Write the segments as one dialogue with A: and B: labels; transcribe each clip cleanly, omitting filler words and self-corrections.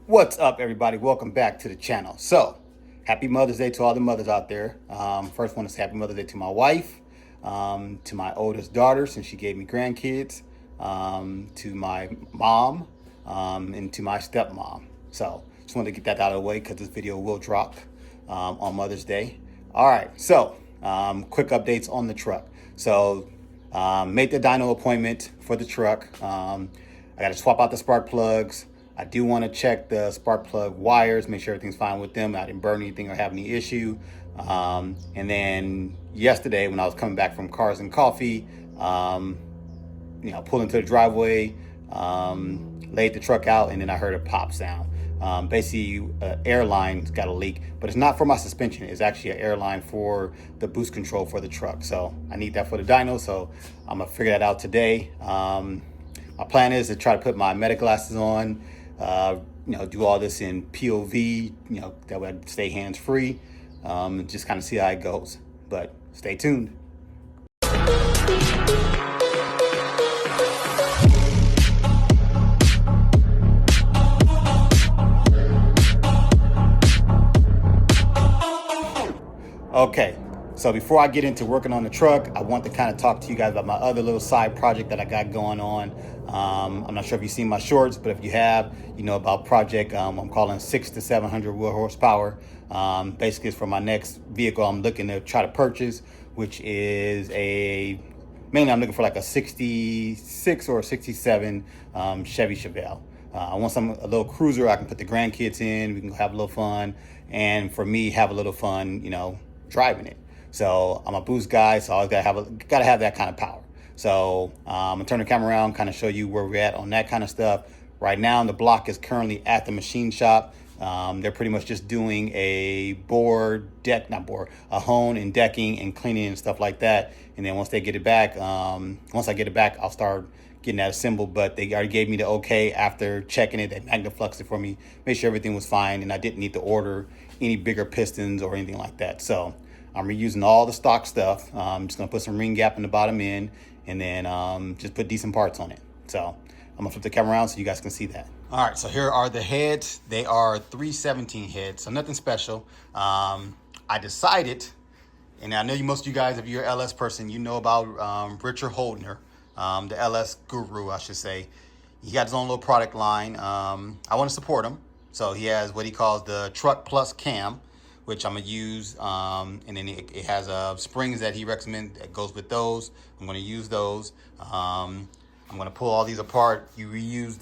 A: What's up, everybody? Welcome back to the channel. So, happy Mother's Day to all the mothers out there. First, want to say happy Mother's Day to my wife, to my oldest daughter, since she gave me grandkids, to my mom, and to my stepmom. So, just wanted to get that out of the way because this video will drop on Mother's Day. All right, so quick updates on the truck. So, made the dyno appointment for the truck. I got to swap out the spark plugs. I do want to check the spark plug wires, make sure everything's fine with them. I didn't burn anything or have any issue. And then yesterday when I was coming back from Cars and Coffee, pulled into the driveway, laid the truck out, and then I heard a pop sound. Basically, airline's got a leak, but it's not for my suspension. It's actually an airline for the boost control for the truck. So I need that for the dyno, so I'm gonna figure that out today. My plan is to try to put my meta glasses on, do all this in POV, that way I stay hands-free, and just kind of see how it goes. But stay tuned. Okay, so before I get into working on the truck, I want to kind of talk to you guys about my other little side project that I got going on. I'm not sure if you've seen my shorts, but if you have, you know about project I'm calling 600 to 700 wheel horsepower. Basically, it's for my next vehicle I'm looking to try to purchase, which is mainly I'm looking for like a 66 or 67 Chevy Chevelle. I want a little cruiser I can put the grandkids in. We can have a little fun, and for me, have a little fun, driving it. So I'm a boost guy, so I always gotta have that kind of power. So I'm gonna turn the camera around, kind of show you where we're at on that kind of stuff. Right now, the block is currently at the machine shop. They're pretty much just doing a a hone and decking and cleaning and stuff like that. And then once they get it back, once I get it back, I'll start getting that assembled. But they already gave me the okay after checking it. They magnafluxed it for me, made sure everything was fine, and I didn't need to order any bigger pistons or anything like that. So I'm reusing all the stock stuff. I'm just gonna put some ring gap in the bottom end, and then just put decent parts on it. So I'm gonna flip the camera around so you guys can see that. All right, so here are the heads. They are 317 heads, so nothing special. I decided, and I know most of you guys, if you're an LS person, you know about Richard Holdner, the LS guru, I should say. He got his own little product line. I want to support him. So he has what he calls the Truck Plus Cam, which I'm gonna use, and then it has springs that he recommends that goes with those. I'm gonna use those. I'm gonna pull all these apart. You reuse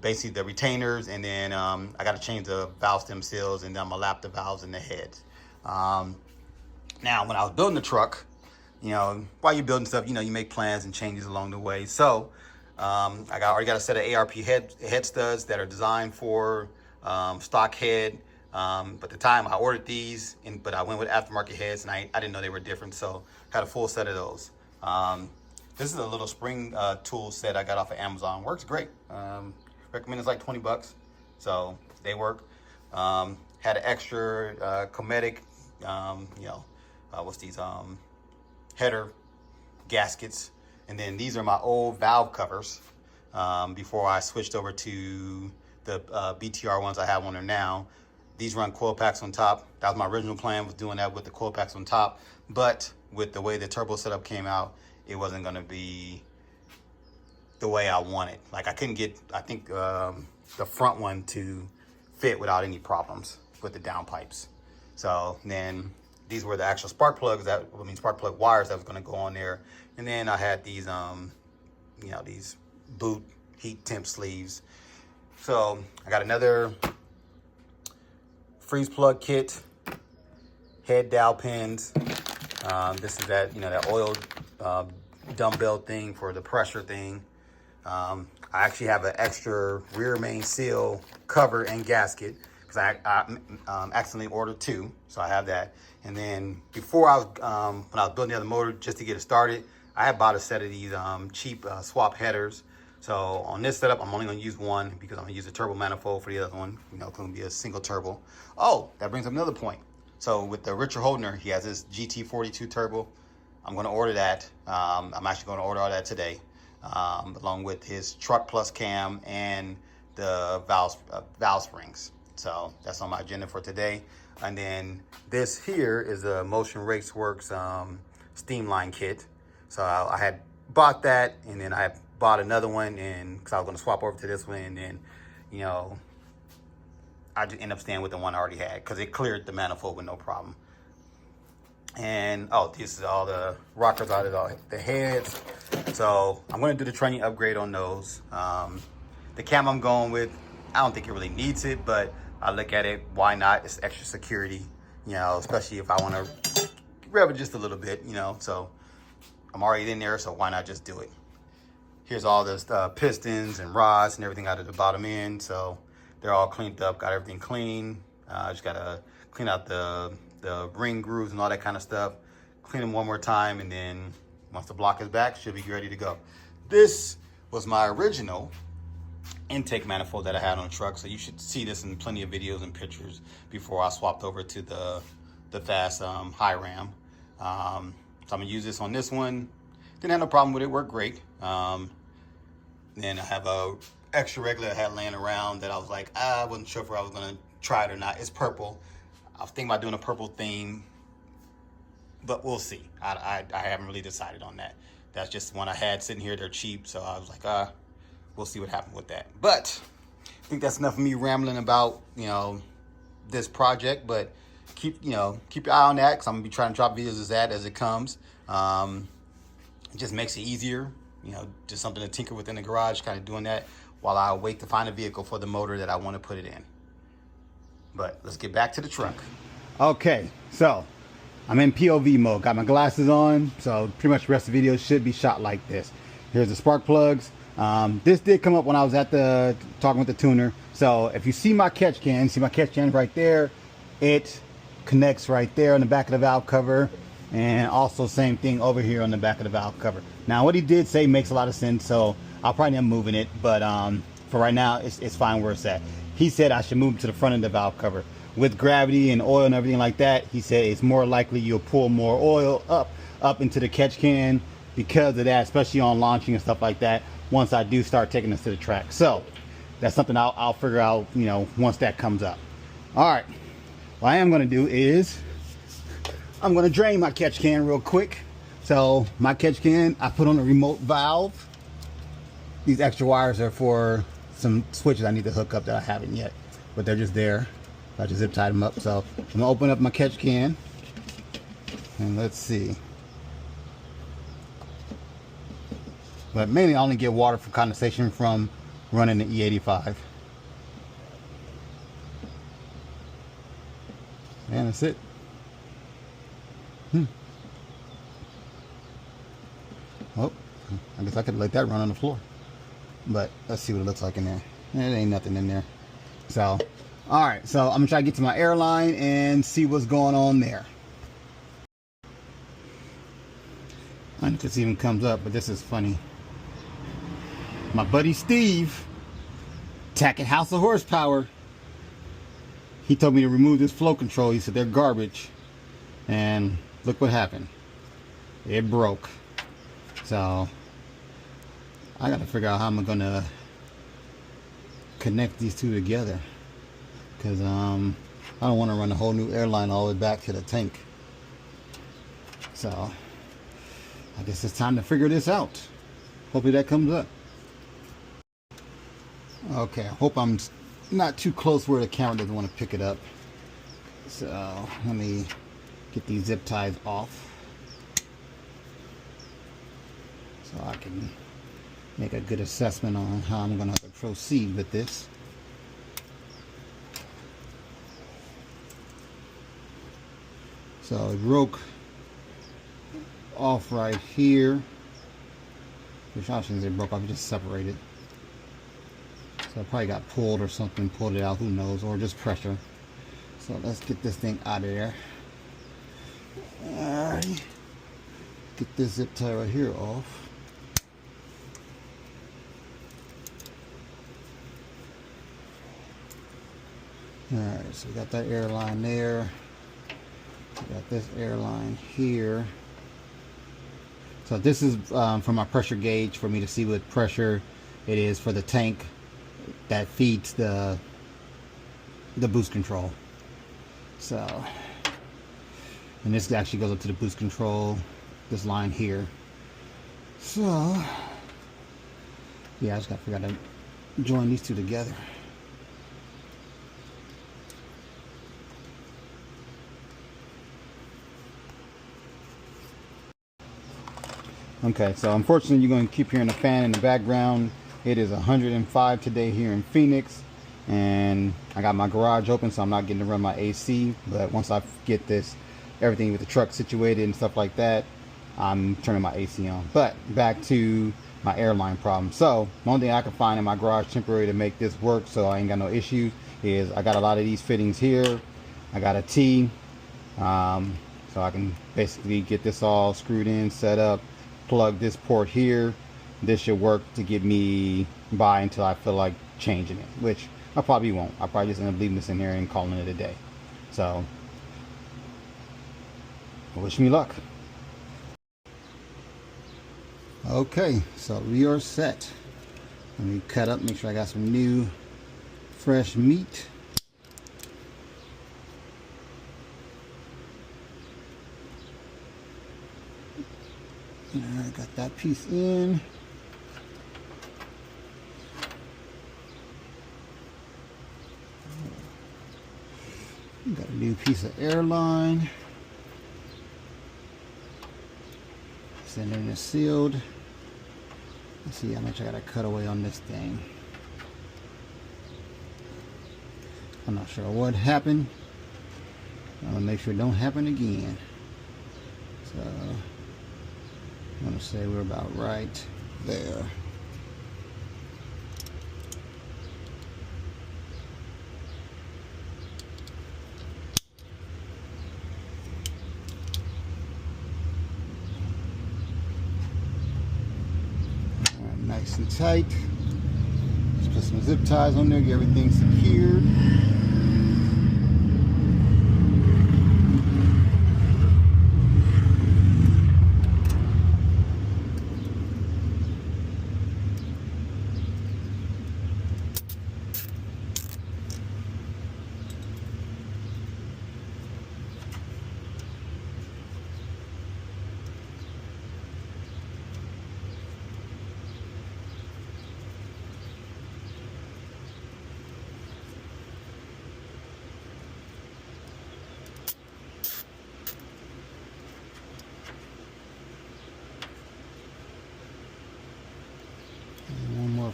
A: basically the retainers, and then I gotta change the valve stem seals, and then I'm gonna lap the valves in the heads. Now, when I was building the truck, while you're building stuff, you make plans and changes along the way. So I already got a set of ARP head studs that are designed for stock head. But the time I ordered these, but I went with aftermarket heads, and I didn't know they were different, so had a full set of those. This is a little spring tool set I got off of Amazon. Works great. Recommend it's like $20, so they work. Had an extra Cometic, what's these header gaskets, and then these are my old valve covers before I switched over to the BTR ones I have on there now. These run coil packs on top. That was my original plan, was doing that with the coil packs on top. But with the way the turbo setup came out, it wasn't gonna be the way I wanted. Like I couldn't get, I think, the front one to fit without any problems with the downpipes. So then these were the actual spark plugs spark plug wires that was gonna go on there. And then I had these, these boot heat temp sleeves. So I got another freeze plug kit, head dowel pins. This is that oil dumbbell thing for the pressure thing. I actually have an extra rear main seal cover and gasket because I accidentally ordered two, so I have that. And then before when I was building the other motor just to get it started, I had bought a set of these cheap swap headers. So on this setup, I'm only gonna use one because I'm gonna use a turbo manifold for the other one. It's gonna be a single turbo. Oh, that brings up another point. So with the Richard Holdner, he has this GT42 turbo. I'm gonna order that. I'm actually gonna order all that today, along with his Truck Plus Cam and the valve springs. So that's on my agenda for today. And then this here is a Motion Raceworks steam line kit. So I had bought that, and then I bought another one, and because I was going to swap over to this one, and then, you know, I just end up staying with the one I already had because it cleared the manifold with no problem. And oh, this is all the rockers out of the heads. So I'm going to do the training upgrade on those. The cam I'm going with, I don't think it really needs it, but I look at it, why not? It's extra security, you know, especially if I want to rev it just a little bit, you know. So I'm already in there, so why not just do it? Here's all the pistons and rods and everything out of the bottom end. So they're all cleaned up, got everything clean. Just got to clean out the ring grooves and all that kind of stuff. Clean them one more time, and then once the block is back, should be ready to go. This was my original intake manifold that I had on the truck, so you should see this in plenty of videos and pictures before I swapped over to the fast high ram. So I'm gonna use this on this one. Didn't have no problem with it, worked great. Then I have a extra regular I had laying around that I was like, I wasn't sure if I was gonna try it or not. It's purple. I was thinking about doing a purple theme, but we'll see. I haven't really decided on that. That's just one I had sitting here. They're cheap, so I was like, we'll see what happens with that. But I think that's enough of me rambling about, you know, this project. But keep your eye on that, because I'm gonna be trying to drop videos of that as it comes. It just makes it easier, you know, just something to tinker with in the garage, kind of doing that while I wait to find a vehicle for the motor that I want to put it in. But let's get back to the truck. Okay, so I'm in POV mode. Got my glasses on, so pretty much the rest of the video should be shot like this. Here's the spark plugs. This did come up when I was at the talking with the tuner. So if you see my catch can, right there, it connects right there on the back of the valve cover, and also same thing over here on the back of the valve cover. Now what he did say makes a lot of sense, so I'll probably end up moving it, but for right now it's fine where it's at. He said I should move to the front of the valve cover. With gravity and oil and everything like that, he said it's more likely you'll pull more oil up into the catch can because of that, especially on launching and stuff like that, once I do start taking this to the track. So that's something I'll figure out, you know, once that comes up. All right, what I am going to do is I'm going to drain my catch can real quick. So my catch can, I put on a remote valve. These extra wires are for some switches I need to hook up that I haven't yet, but they're just there. I just zip tied them up. So I'm gonna open up my catch can, and let's see. But mainly I only get water for condensation from running the E85. And that's it. Oh, I guess I could let that run on the floor. But let's see what it looks like in there. There ain't nothing in there. So, all right. So I'm gonna try to get to my airline and see what's going on there. I don't know if this even comes up, but this is funny. My buddy Steve, Tackett House of Horsepower, he told me to remove this flow control. He said they're garbage, and look what happened. It broke. So I gotta figure out how I'm gonna connect these two together, because I don't want to run a whole new airline all the way back to the tank. So I guess it's time to figure this out. Hopefully that comes up. Okay, I hope I'm not too close where the camera doesn't want to pick it up. So let me get these zip ties off so I can make a good assessment on how I'm going to proceed with this. So it broke off right here. Which options it broke off, it just separated. So I probably got pulled or something, pulled it out, who knows, or just pressure. So let's get this thing out of there. Alright. Get this zip tie right here off. Alright, so we got that airline there. We got this airline here. So this is for my pressure gauge, for me to see what pressure it is for the tank that feeds the boost control. So, and this actually goes up to the boost control, this line here. So yeah, I just gotta figure out how to join these two together. Okay, so unfortunately you're going to keep hearing the fan in the background. It is 105 today here in Phoenix, and I got my garage open, so I'm not getting to run my AC. But once I get everything with the truck situated and stuff like that, I'm turning my AC on. But back to my airline problem. So the only thing I can find in my garage temporary to make this work, so I ain't got no issues, is I got a lot of these fittings here. I got a T, so I can basically get this all screwed in, set up, plug this port here. This should work to get me by until I feel like changing it, which I probably won't. I'll probably just end up leaving this in here and calling it a day. So wish me luck. Okay, so we are set. Let me cut up, make sure I got some new fresh meat. Alright, got that piece in. Got a new piece of airline. Send it sealed. Let's see how much I gotta cut away on this thing. I'm not sure what happened. I'm gonna make sure it don't happen again. So I'm gonna say we're about right there. All right, nice and tight. Just put some zip ties on there, get everything secured.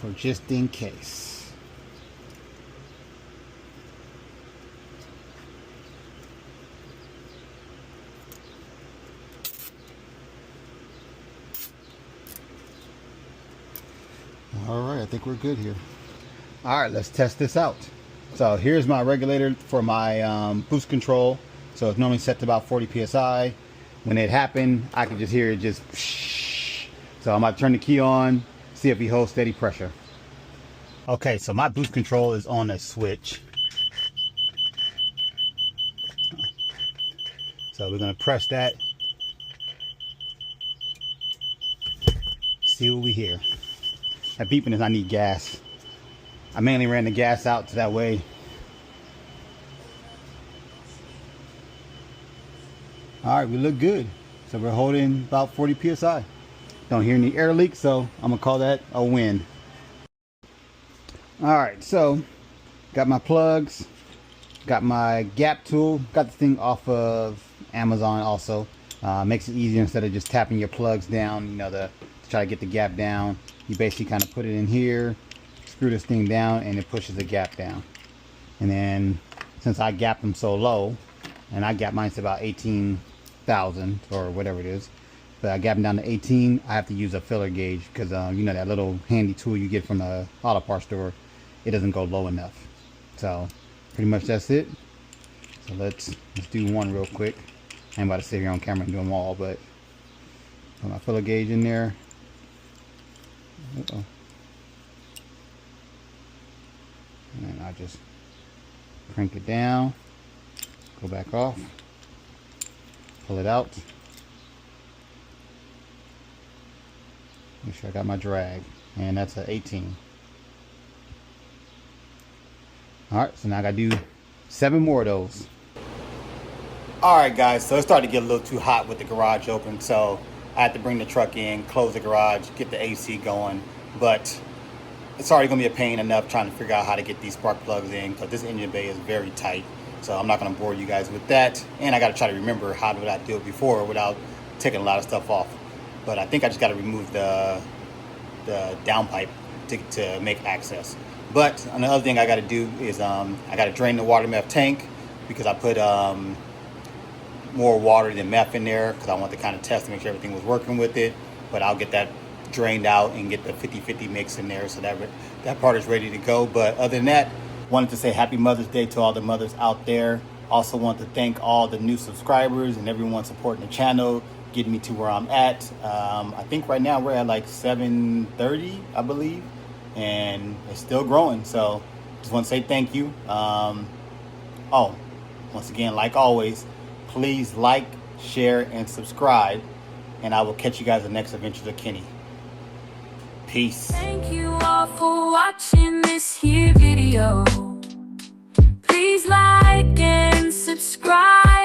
A: For just in case. All right, I think we're good here. All right, let's test this out. So here's my regulator for my boost control. So it's normally set to about 40 psi. When it happened, I could just hear it just. So I'm about to turn the key on, see if he holds steady pressure. Okay, so my boost control is on a switch. So we're gonna press that. See what we hear. That beeping is I need gas. I mainly ran the gas out so that way. All right, we look good. So we're holding about 40 psi. Don't hear any air leaks, so I'm gonna call that a win. All right, so got my plugs, got my gap tool, got the thing off of Amazon also. Makes it easier instead of just tapping your plugs down, you know, to try to get the gap down. You basically kind of put it in here, screw this thing down, and it pushes the gap down. And then since I gapped them so low, and I gapped mine to about 18,000 or whatever it is, but I gapped them down to 18, I have to use a filler gauge because you know that little handy tool you get from the auto parts store, it doesn't go low enough. So pretty much that's it. So let's do one real quick. I ain't about to sit here on camera and do them all, but put my filler gauge in there. Uh-oh. And then I just crank it down, go back off, pull it out. Make sure I got my drag, and that's an 18. All right, so now I gotta do 7 more of those. All right, guys, so it started to get a little too hot with the garage open, so I had to bring the truck in, close the garage, get the AC going, but it's already gonna be a pain enough trying to figure out how to get these spark plugs in, because this engine bay is very tight. So I'm not gonna bore you guys with that, and I gotta try to remember how did I do it before without taking a lot of stuff off. But I think I just gotta remove the downpipe to make access. But another thing I gotta do is I gotta drain the water meth tank, because I put more water than meth in there, because I want to kind of test to make sure everything was working with it. But I'll get that drained out and get the 50-50 mix in there, so that part is ready to go. But other than that, wanted to say happy Mother's Day to all the mothers out there. Also want to thank all the new subscribers and everyone supporting the channel, getting me to where I'm at. I think right now we're at like 730, I believe, and it's still growing. So just want to say thank you. Oh, once again, like always, please like, share, and subscribe, and I will catch you guys in the next Adventures of Kenny. Peace.
B: Thank you all for watching this here video. Please like and subscribe.